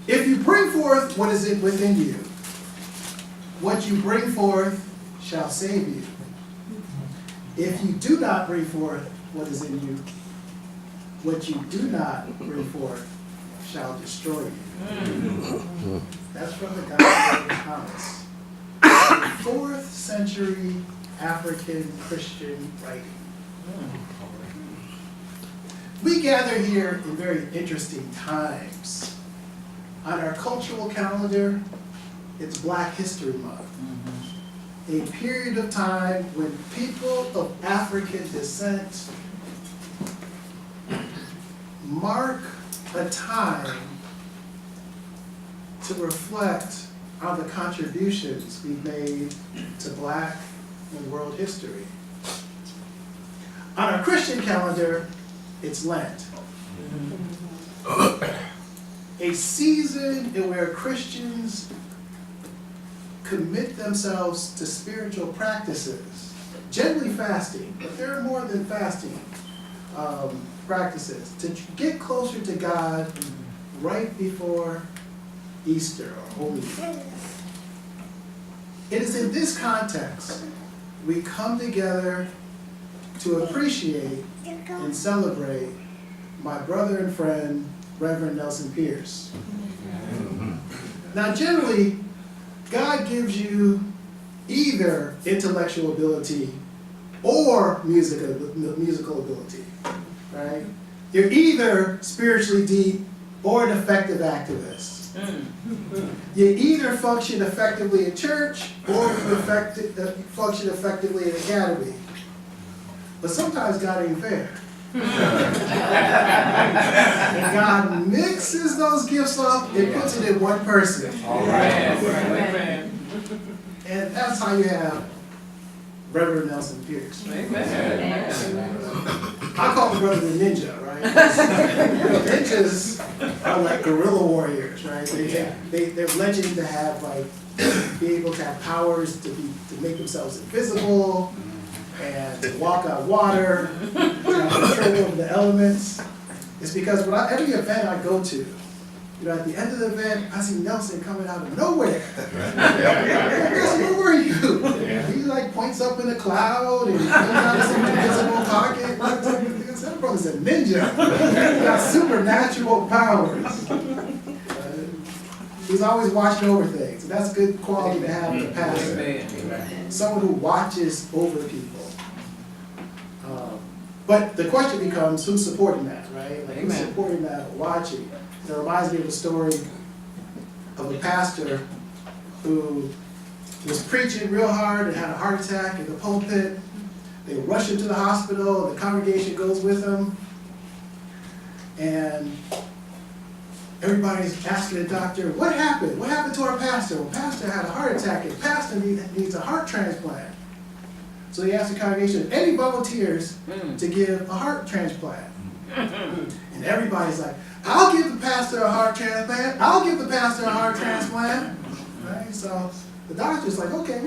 If you bring forth what is within you, what you bring forth shall save you. If you do not bring forth what is in you, what you do not bring forth shall destroy you. That's from the Gospel of Thomas, a 4th century African Christian writing. We gather here in very interesting times. On our cultural calendar, it's Black History Month. A period of time when people of African descent mark a time to reflect on the contributions we've made to Black and world history. On our Christian calendar, it's Lent. A season in where Christians commit themselves to spiritual practices, generally fasting, but there are more than fasting practices, to get closer to God right before Easter or Holy Week. It is in this context we come together to appreciate and celebrate my brother and friend, Reverend Nelson Pierce. Now, generally, God gives you either intellectual ability or musical ability, right? You're either spiritually deep or an effective activist. You either function effectively in church or you function effectively in academy. But sometimes God ain't fair. And God mixes those gifts up and puts it in one person. All right. And that's how you have Reverend Nelson Pierce. Amen. I call the brother the ninja, right? Ninjas are like guerrilla warriors, right? They're legend to have, like, be able to have powers to make themselves invisible and to walk on water, to have control over the elements. It's because every event I go to, at the end of the event, I see Nelson coming out of nowhere. Nelson, where were you? He like points up in the cloud and comes out of some invisible pocket. That brother's a ninja. He got supernatural powers. He's always watching over things. And that's a good quality to have in a pastor. Someone who watches over people. But the question becomes, who's supporting that, right? Like, who's supporting that, watching? It reminds me of a story of a pastor who was preaching real hard and had a heart attack in the pulpit. They rush him to the hospital, and the congregation goes with him. And everybody's asking the doctor, what happened? What happened to our pastor? Well, pastor had a heart attack, and pastor needs a heart transplant. So they asked the congregation, any volunteers to give a heart transplant? And everybody's like, I'll give the pastor a heart transplant. I'll give the pastor a heart transplant. Right? So the doctor's like, okay,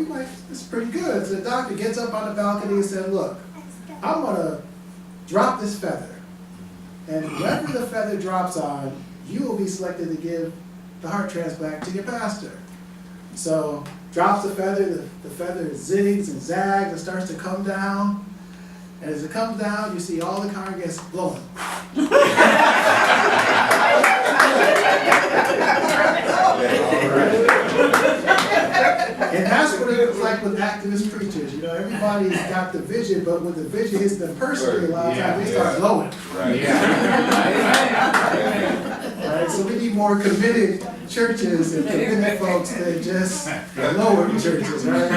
this is pretty good. So the doctor gets up on the balcony and said, look, I'm going to drop this feather. And whoever the feather drops on, you will be selected to give the heart transplant to your pastor. So drops the feather, the feather zigs and zags and starts to come down. And as it comes down, you see all the congregants blowing. And that's what it's like with activist preachers. Everybody's got the vision, but when the vision hits them personally, a lot of times they start blowing. Right? So we need more committed churches and committed folks than just lower churches, right?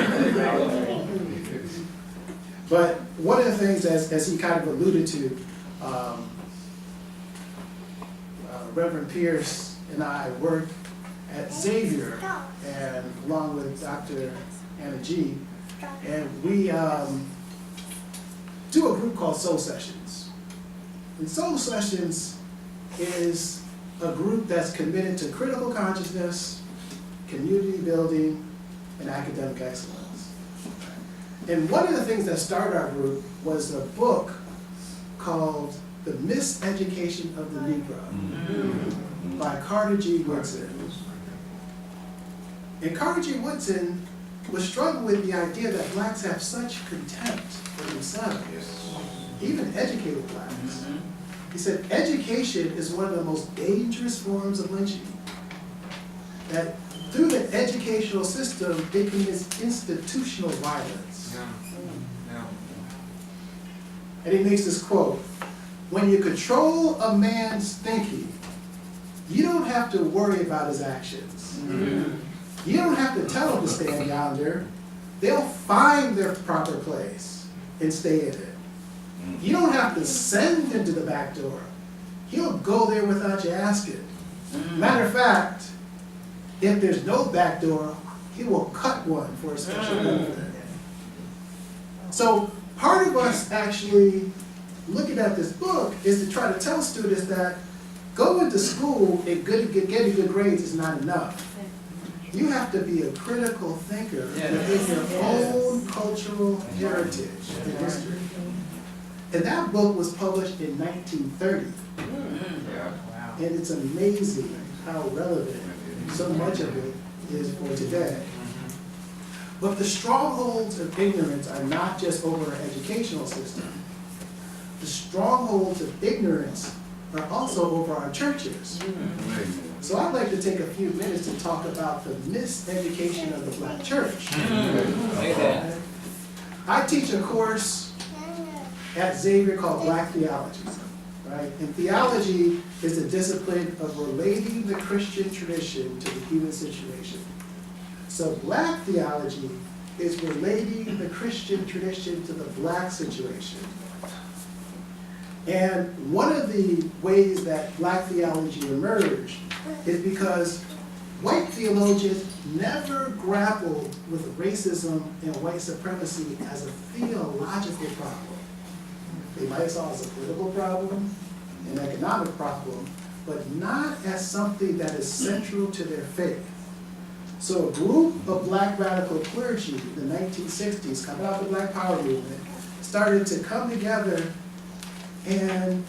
But one of the things, as he kind of alluded to, Reverend Pierce and I worked at Xavier, and along with Dr. Anna G, and we do a group called Soul Sessions. And Soul Sessions is a group that's committed to critical consciousness, community building, and academic excellence. And one of the things that started our group was a book called The Miseducation of the Negro. by Carter G. Woodson. And Carter G. Woodson was struggling with the idea that blacks have such contempt for themselves, even educated blacks. He said education is one of the most dangerous forms of lynching. That through the educational system, it commits institutional violence. And he makes this quote: when you control a man's thinking, you don't have to worry about his actions. You don't have to tell him to stand yonder. They'll find their proper place and stay in it. You don't have to send him to the back door. He'll go there without you asking. Matter of fact, if there's no back door, he will cut one for a special benefit. So part of us actually looking at this book is to try to tell students that going to school and getting good grades is not enough. You have to be a critical thinker within your own cultural heritage and history. And that book was published in 1930. And it's amazing how relevant so much of it is for today. But the strongholds of ignorance are not just over our educational system. The strongholds of ignorance are also over our churches. So I'd like to take a few minutes to talk about the miseducation of the black church. I teach a course at Xavier called Black Theology, right? And theology is the discipline of relating the Christian tradition to the human situation. So black theology is relating the Christian tradition to the black situation. And one of the ways that black theology emerged is because white theologians never grappled with racism and white supremacy as a theological problem. They might have saw it as a political problem, an economic problem, but not as something that is central to their faith. So a group of black radical clergy in the 1960s, coming out of the Black Power movement, started to come together and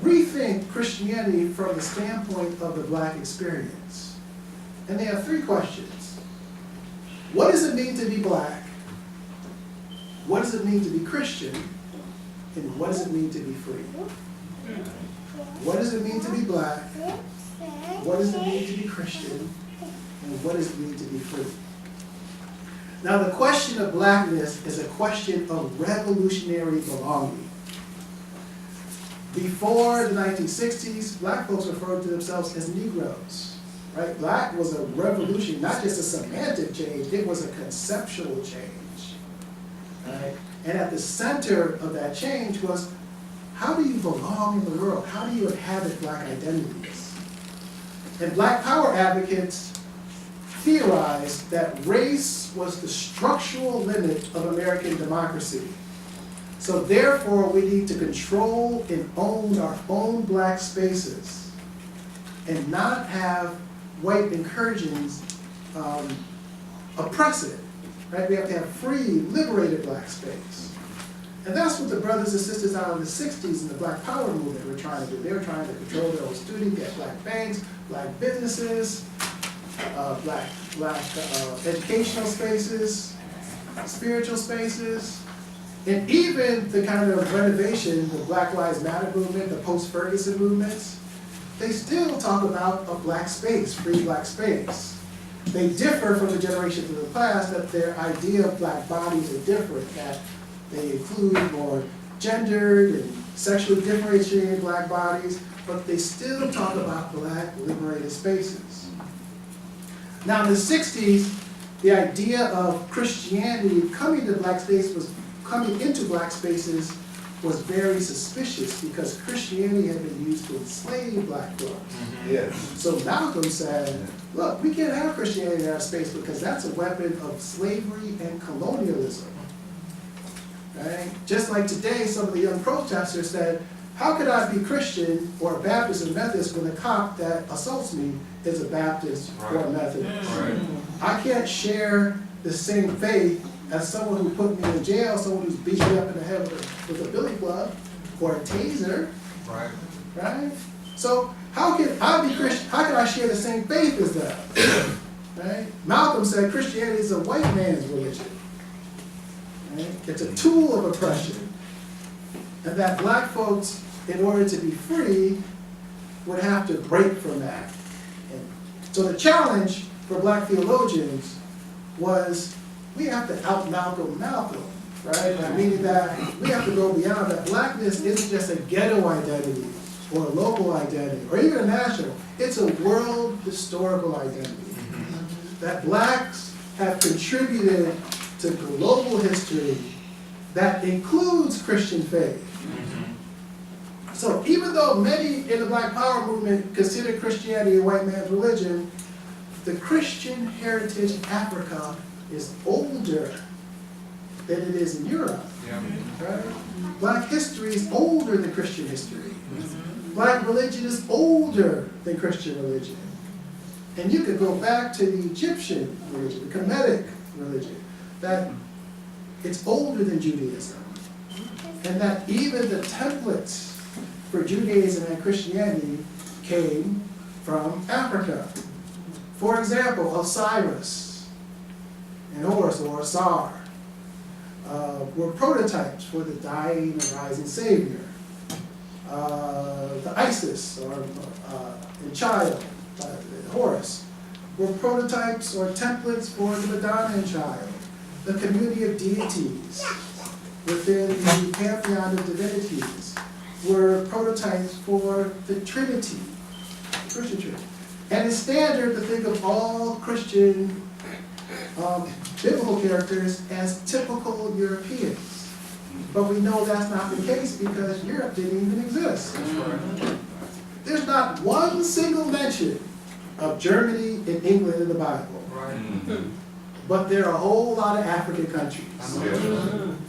rethink Christianity from the standpoint of the black experience. And they have three questions. What does it mean to be black? What does it mean to be Christian? And what does it mean to be free? What does it mean to be black? What does it mean to be Christian? And what does it mean to be free? Now, the question of blackness is a question of revolutionary belonging. Before the 1960s, black folks referred to themselves as Negroes, right? Black was a revolution, not just a semantic change, it was a conceptual change, right? And at the center of that change was, how do you belong in the world? How do you inhabit black identities? And black power advocates theorized that race was the structural limit of American democracy. So therefore, we need to control and own our own black spaces and not have white incursions oppress it, right? We have to have free, liberated black space. And that's what the brothers and sisters out in the 60s in the Black Power movement were trying to do. They were trying to control their own students, get black banks, black businesses, black educational spaces, spiritual spaces, and even the kind of renovation, the Black Lives Matter movement, the post-Ferguson movements, they still talk about a black space, free black space. They differ from the generations of the past that their idea of black bodies are different, that they include more gendered and sexually differentiated black bodies, but they still talk about black liberated spaces. Now in the 60s, the idea of Christianity coming into black spaces was very suspicious because Christianity had been used to enslave black folks. Yes. So Malcolm said, look, we can't have Christianity in our space because that's a weapon of slavery and colonialism. Right? Just like today, some of the young protesters said, how could I be Christian or a Baptist or Methodist when the cop that assaults me is a Baptist or a Methodist? Right. I can't share the same faith as someone who put me in jail, someone who's beat me up in the head with a billy club or a taser. Right. Right? So How can I be Christian? How can I share the same faith as them? Right? Malcolm said Christianity is a white man's religion. Right? It's a tool of oppression. And that black folks, in order to be free, would have to break from that. And so the challenge for black theologians was we have to out-Malcolm Malcolm, right? Meaning that we have to go beyond that. Blackness isn't just a ghetto identity or a local identity or even a national. It's a world historical identity. That blacks have contributed to global history that includes Christian faith. So even though many in the Black Power movement consider Christianity a white man's religion, the Christian heritage in Africa is older than it is in Europe. Right? Black history is older than Christian history. Black religion is older than Christian religion. And you could go back to the Egyptian religion, the Kemetic religion, that it's older than Judaism. And that even the templates for Judaism and Christianity came from Africa. For example, Osiris and Horus, or Asar, were prototypes for the dying and rising Savior. The Isis, or and Child, Horus, were prototypes or templates for the Madonna and Child, the community of deities within the pantheon of divinities were prototypes for the Trinity, the Christian Trinity. And it's standard to think of all Christian biblical characters as typical Europeans. But we know that's not the case because Europe didn't even exist. There's not one single mention of Germany and England in the Bible. But there are a whole lot of African countries.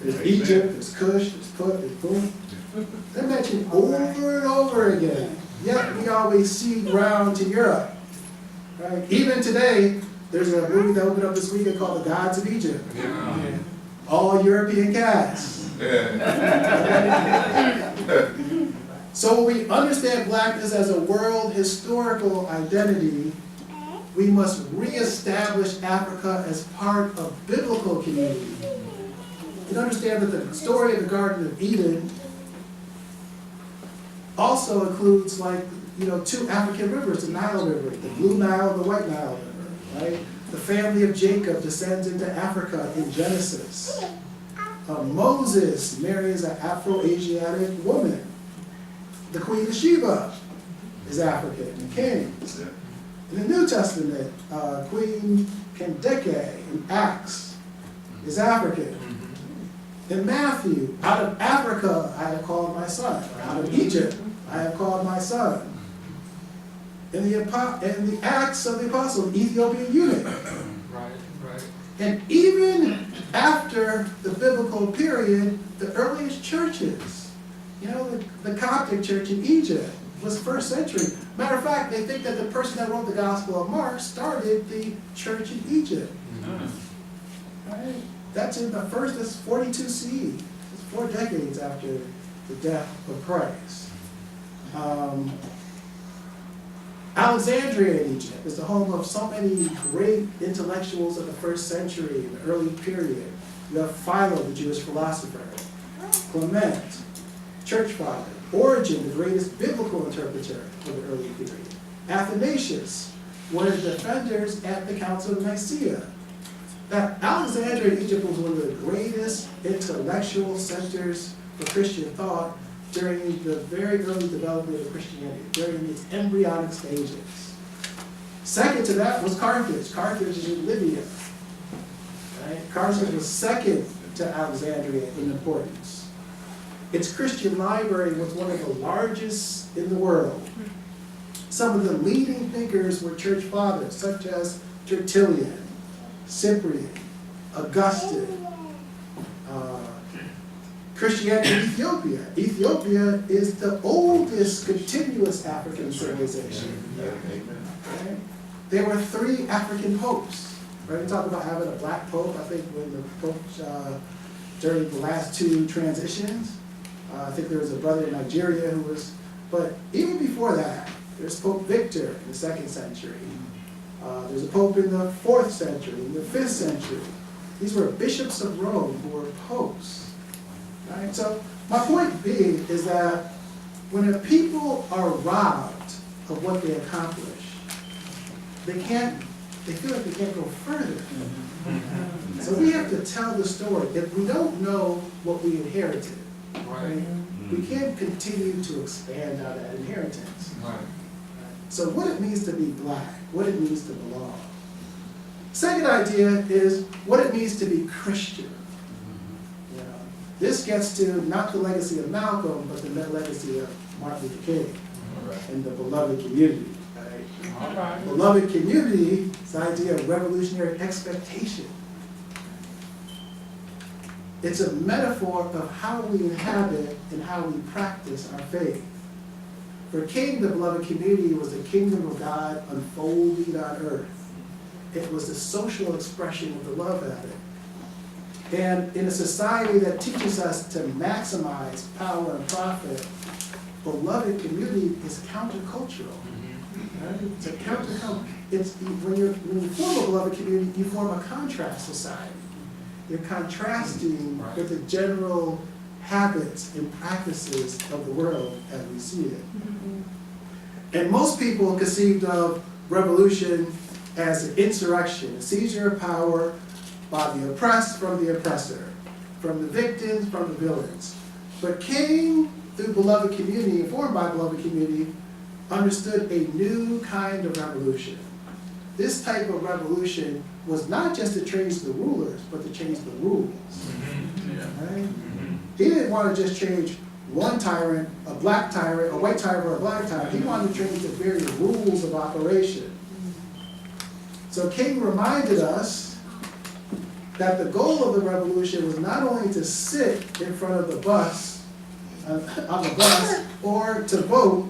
There's Egypt, there's Kush, there's Put, there's Boom. They're mentioned over and over again. Yet we always cede ground to Europe. Right? Even today, there's a movie that opened up this weekend called The Gods of Egypt. All European cast. So when we understand blackness as a world historical identity, we must reestablish Africa as part of biblical community. And understand that the story of the Garden of Eden also includes, like, two African rivers, the Nile River, the Blue Nile and the White Nile River, right? The family of Jacob descends into Africa in Genesis. Moses marries an Afro-Asiatic woman. The Queen of Sheba is African and king. In the New Testament, Queen Candace in Acts is African. In Matthew, out of Africa I have called my son. Out of Egypt I have called my son. In the Acts of the Apostles, Ethiopian eunuch. And even after the biblical period, the earliest churches, the Coptic church in Egypt was 1st century. Matter of fact, they think that the person that wrote the Gospel of Mark started the church in Egypt. Right? That's that's 42 CE. It's 4 decades after the death of Christ. Alexandria in Egypt is the home of so many great intellectuals of the 1st century, in the early period. You have Philo, the Jewish philosopher, Clement, church father, Origen, the greatest biblical interpreter of the early period, Athanasius, one of the defenders at the Council of Nicaea. That Alexandria in Egypt was one of the greatest intellectual centers for Christian thought during the very early development of Christianity, during its embryonic stages. Second to that was Carthage. Carthage is in Libya. Right? Carthage was second to Alexandria in importance. Its Christian library was one of the largest in the world. Some of the leading thinkers were church fathers, such as Tertullian, Cyprian, Augustine. Christianity in Ethiopia. Ethiopia is the oldest continuous African civilization. Right? There were 3 African popes. Right? We talk about having a black pope, I think, when the popes, during the last 2 transitions. I think there was a brother in Nigeria who was, but even before that, There's Pope Victor in the 2nd century. There's a pope in the 4th century, in the 5th century. These were bishops of Rome who were popes. Right? So my point being is that when a people are robbed of what they accomplish, they feel like they can't go further. So we have to tell the story. If we don't know what we inherited, right, we can't continue to expand out that inheritance. Right. So what it means to be black, what it means to belong. Second idea is what it means to be Christian. You know, this gets to not the legacy of Malcolm, but the legacy of Martin Luther King and the beloved community. Right? Beloved community is the idea of revolutionary expectation. It's a metaphor of how we inhabit and how we practice our faith. For King, the beloved community was the kingdom of God unfolding on earth. It was the social expression of the love ethic. And in a society that teaches us to maximize power and profit, beloved community is countercultural. Right? It's a countercultural. When you form a beloved community, you form a contrast society. You're contrasting with the general habits and practices of the world as we see it. And most people conceived of revolution as an insurrection, a seizure of power by the oppressed from the oppressor, from the victims from the villains. But King, through beloved community, informed by beloved community, understood a new kind of revolution. This type of revolution was not just to change the rulers, but to change the rules. Right? He didn't want to just change one tyrant, a black tyrant, a white tyrant, or a black tyrant. He wanted to change the very rules of operation. So King reminded us that the goal of the revolution was not only to sit in front of the bus, on the bus, or to vote,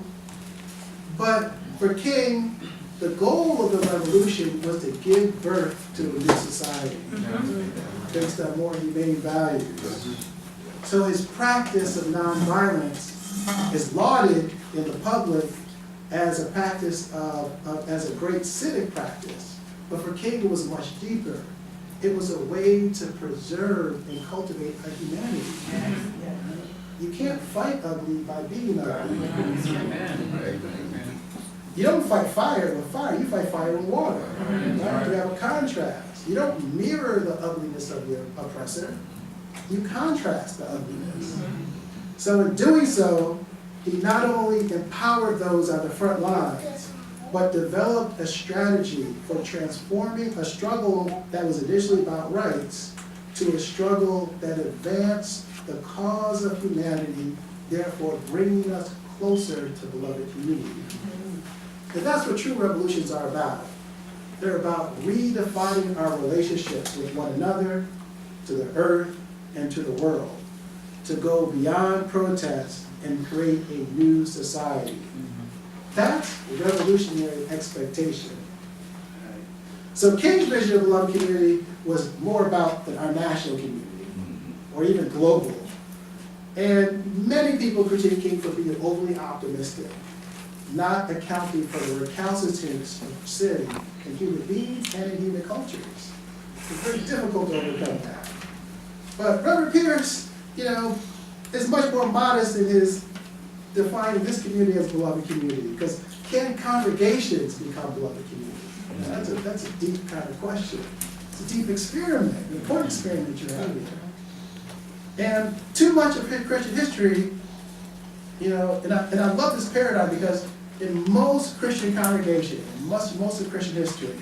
but for King, the goal of the revolution was to give birth to a new society based on more humane values. So his practice of nonviolence is lauded in the public as a practice as a great civic practice. But for King, it was much deeper. It was a way to preserve and cultivate a humanity. You can't fight ugly by being ugly. You don't fight fire with fire, you fight fire with water. Right? You have a contrast. You don't mirror the ugliness of your oppressor, you contrast the ugliness. So in doing so, he not only empowered those on the front lines, but developed a strategy for transforming a struggle that was initially about rights to a struggle that advanced the cause of humanity, therefore bringing us closer to beloved community. And that's what true revolutions are about. They're about redefining our relationships with one another, to the earth, and to the world, to go beyond protest and create a new society. That's revolutionary expectation. So King's vision of the beloved community was more about our national community, or even global. And many people critique King for being overly optimistic, not accounting for the recalcitrance of sin in human beings and in human cultures. It's very difficult to overcome that. But Reverend Pierce, is much more modest in his defining this community as beloved community, because can congregations become beloved community? That's a deep kind of question. It's a deep experiment, an important experiment you're having here. And too much of Christian history, and I love this paradigm because in most Christian congregations, most of Christian history,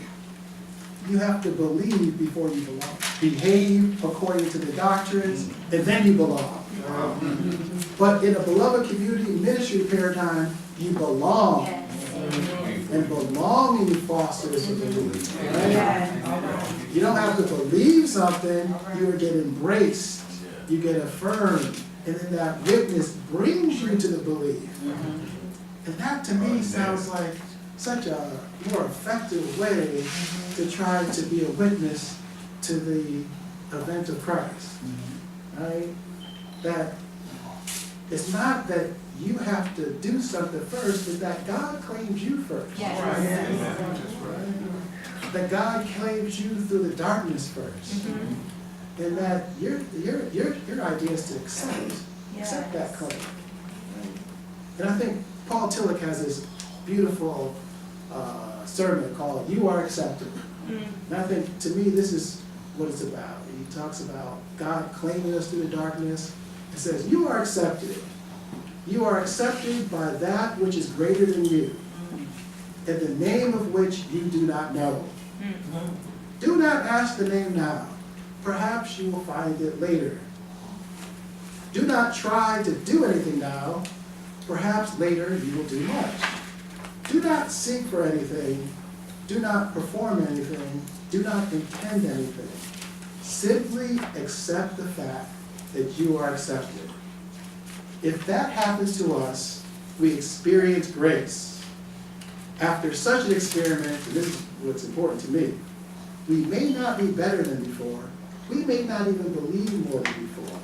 you have to believe before you belong. Behave according to the doctrines, and then you belong. But in a beloved community ministry paradigm, you belong. And belonging fosters the belief. Right? You don't have to believe something, you get embraced, you get affirmed, and then that witness brings you to the belief. And that to me sounds like such a more effective way to try to be a witness to the event of Christ. Right? That it's not that you have to do something first, is that God claims you first. Yes. Right? Yes. That God claims you through the darkness first. Mm-hmm. And that your idea is to accept that claim. Right? And I think Paul Tillich has this beautiful sermon called "You Are Accepted." And I think, to me, this is what it's about. He talks about God claiming us through the darkness. It says, you are accepted. You are accepted by that which is greater than you, in the name of which you do not know. Do not ask the name now. Perhaps you will find it later. Do not try to do anything now. Perhaps later you will do much. Do not seek for anything. Do not perform anything. Do not intend anything. Simply accept the fact that you are accepted. If that happens to us, we experience grace. After such an experiment, and this is what's important to me, we may not be better than before. We may not even believe more than before.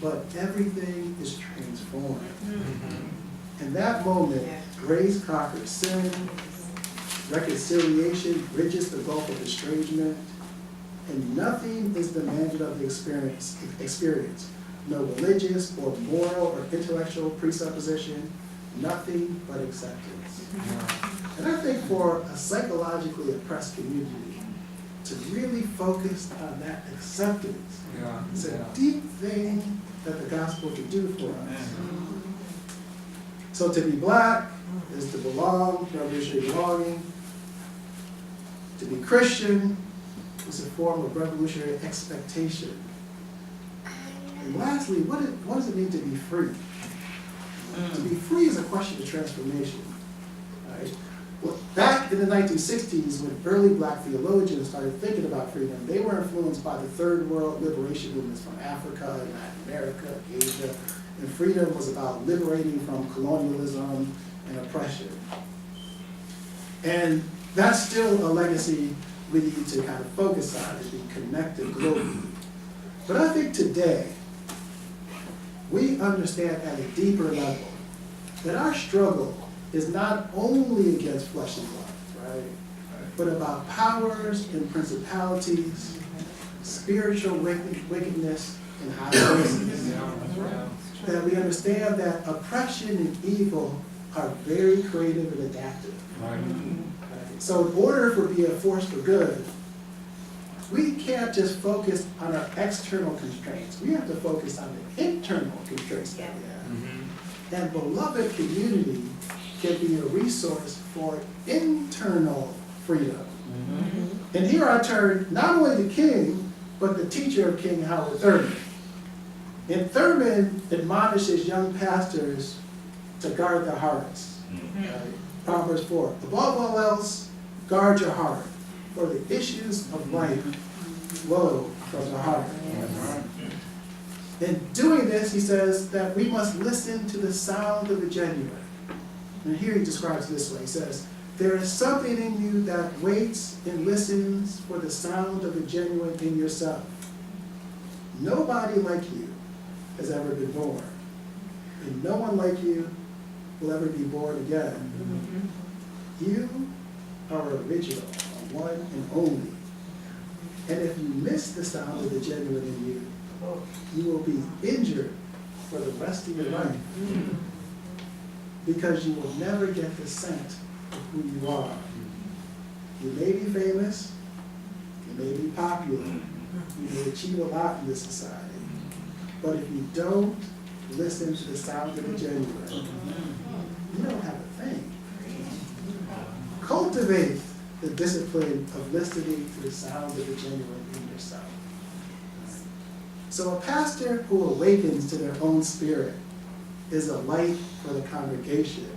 But everything is transformed. In that moment, grace conquers sin, reconciliation bridges the gulf of estrangement, and nothing is demanded of the experience. No religious or moral or intellectual presupposition, nothing but acceptance. And I think for a psychologically oppressed community, to really focus on that acceptance, it's a deep thing that the gospel can do for us. So to be black is to belong, revolutionary belonging. To be Christian is a form of revolutionary expectation. And lastly, what does it mean to be free? To be free is a question of transformation. Right? Well, back in the 1960s, when early black theologians started thinking about freedom, they were influenced by the third world liberation movements from Africa and Latin America, Asia, and freedom was about liberating from colonialism and oppression. And that's still a legacy we need to kind of focus on and be connected globally. But I think today, we understand at a deeper level that our struggle is not only against flesh and blood, right? But about powers and principalities, spiritual wickedness in high places. That we understand that oppression and evil are very creative and adaptive. So in order for be a force for good, we can't just focus on our external constraints. We have to focus on the internal constraints that we have. And beloved community can be a resource for internal freedom. And here I turn not only the king, but the teacher of King Howard Thurman. And Thurman admonishes young pastors to guard their hearts. Proverbs 4, above all else, guard your heart, for the issues of life flow from the heart. In doing this, he says that we must listen to the sound of the genuine. And here he describes it this way. He says, there is something in you that waits and listens for the sound of the genuine in yourself. Nobody like you has ever been born, and no one like you will ever be born again. You are original, one and only. And if you miss the sound of the genuine in you, you will be injured for the rest of your life. Because you will never get the scent of who you are. You may be famous, you may be popular, you may achieve a lot in this society, but if you don't listen to the sound of the genuine, you don't have a thing. Cultivate the discipline of listening to the sound of the genuine in yourself. So a pastor who awakens to their own spirit is a light for the congregation,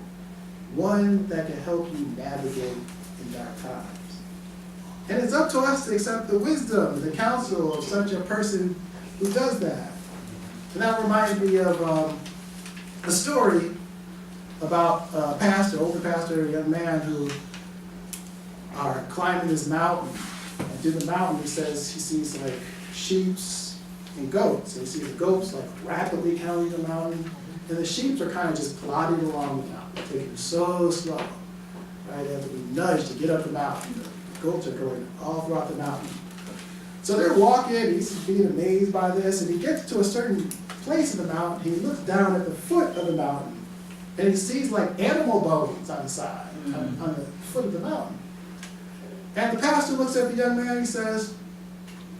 one that can help you navigate in dark times. And it's up to us to accept the wisdom and the counsel of such a person who does that. And that reminds me of a story about a pastor, older pastor, a young man who are climbing this mountain. And to the mountain, he says he sees like sheep and goats. And he sees the goats like rapidly counting the mountain. And the sheep are kind of just plodding along the mountain, taking it so slow. Right? They have to be nudged to get up the mountain. The goats are going all throughout the mountain. So they're walking, he's being amazed by this, and he gets to a certain place in the mountain. He looks down at the foot of the mountain, and he sees like animal bones on the side, on the foot of the mountain. And the pastor looks at the young man and he says,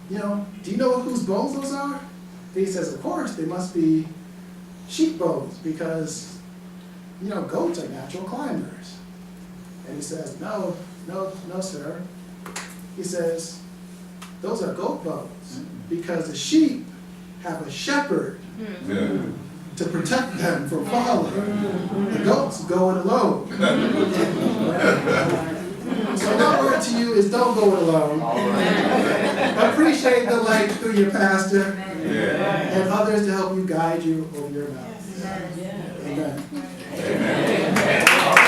you know, do you know whose bones those are? And he says, of course, they must be sheep bones, because, you know, goats are natural climbers. And he says, no, sir. He says, those are goat bones, because the sheep have a shepherd to protect them from falling. The goats go it alone. So my word to you is don't go it alone. Appreciate the light through your pastor and others to help you guide you over your mountains. Amen. Amen.